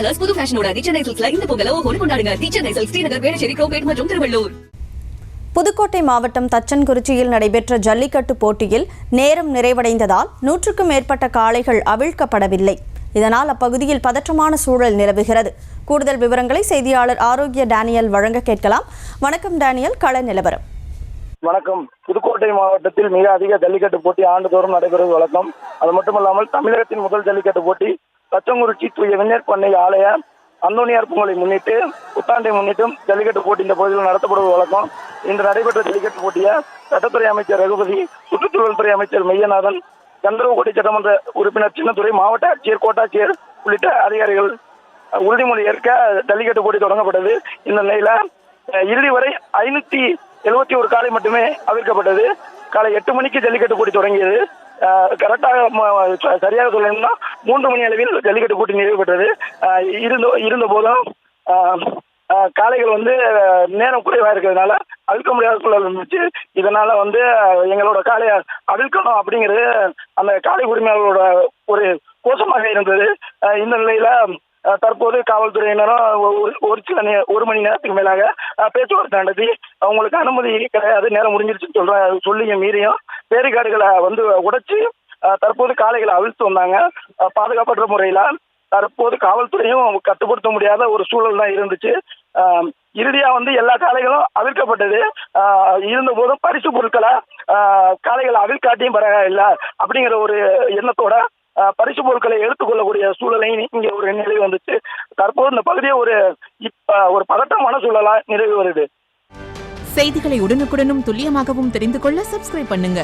Colours புது ஃபேஷனோட சென்னை சில்க்ஸ்ல இந்த பொங்கலை ஓஹோன்னு கொண்டாடுங்க. சென்னை சில்க்ஸ், ஸ்ரீநகர், வேளச்சேரி, கோபேட் மற்றும் திருவள்ளூர். புதுக்கோட்டை மாவட்டம் தச்சன்குறிச்சியில் நடைபெற்ற ஜல்லிக்கட்டு போட்டியில் நேரம் நிறைவடைந்ததால் 100க்கும் மேற்பட்ட காளைகள் அவிழ்க்கப்படவில்லை. இதனால் அப்பகுதியில் பதற்றமான சூழல் நிலவுகிறது. கூடுதல் விவரங்களை செய்தியாளர் ஆரோக்கிய டேனியல் வழங்க கேட்கலாம். வணக்கம் டேனியல், கள நிலவரம். வணக்கம். புதுக்கோட்டை மாவட்டத்தில் மிக அதிக ஜல்லிக்கட்டு போட்டி ஆண்டுதோறும் நடைபெறுவது வழக்கம். அது மட்டுமல்லாமல் தமிழகத்தின் முதல் ஜல்லிக்கட்டு போட்டி தச்சங்குறிச்சி தூய விண்ணேற் பண்ணை ஆலய அந்தோனியார் பொங்கலை முன்னிட்டு, புத்தாண்டை முன்னிட்டும் ஜல்லிக்கட்டு போட்டி இந்த பகுதியில் நடத்தப்படுவது வழக்கம். இன்று நடைபெற்ற ஜல்லிக்கட்டு போட்டியை சட்டத்துறை அமைச்சர் ரகுபதி, சுற்றுச்சூழல் துறை அமைச்சர் மெய்யநாதன், சந்திரகோட்டை சட்டமன்ற உறுப்பினர் சின்னத்துறை, மாவட்ட ஆட்சியர், கோட்டாட்சியர் உள்ளிட்ட அதிகாரிகள் உறுதிமொழி ஏற்க ஜல்லிக்கட்டு போட்டி தொடங்கப்பட்டது. இந்த நிலையில இறுதி வரை 571 காலை மட்டுமே அவிழ்க்கப்பட்டது. காலை 8 மணிக்கு ஜல்லிக்கட்டு போட்டி தொடங்கியது. கரெக்டாக சரியாக சொல்லணும்னா 3 மணி அளவில் ஜல்லிக்கட்டு போட்டி நிறைவு பெற்றது. இருந்த போதும் காளைகள் நேரம் குறைவாக இருக்கிறதுனால அவிழ்க்க முடியாத சூழல் இருந்துச்சு. இதனால எங்களோட காளையை அவிழ்க்கணும் அப்படிங்கிறது அந்த காளை உரிமையாளர்களோட ஒரு கோஷமாக இருந்தது. இந்த நிலையில தற்போது காவல்துறையினரும் ஒரு மணி நேரத்துக்கு மேலாக பேச்சுவார்த்தை நடத்தி அவங்களுக்கு அனுமதி கிடையாது, நேரம் முடிஞ்சிருச்சுன்னு சொல்லிய மீறியும் பேரிகாடுகளை உடைச்சு தற்போது காளைகளை அவிழ்த்து வந்தாங்க. பாதுகாப்பற்ற முறையில தற்போது காவல்துறையும் கட்டுப்படுத்த முடியாத ஒரு சூழல் தான் இருந்துச்சு. இறுதியா எல்லா காளைகளும் அவிழ்க்கப்பட்டது. இருந்த போதும் பரிசு பொருட்களை காளைகளை அவிழ்காட்டியும் பரவாயில்லை அப்படிங்கிற ஒரு எண்ணத்தோட பரிசு பொருட்களை எடுத்துக்கொள்ளக்கூடிய சூழலை இங்க ஒரு நிலை வந்துச்சு. தற்போது இந்த பகுதியை ஒரு பதட்டமான சூழலா நிறைவு வருது. செய்திகளை உடனுக்குடனும் துல்லியமாகவும் தெரிந்து கொள்ள சப்ஸ்கிரைப் பண்ணுங்க.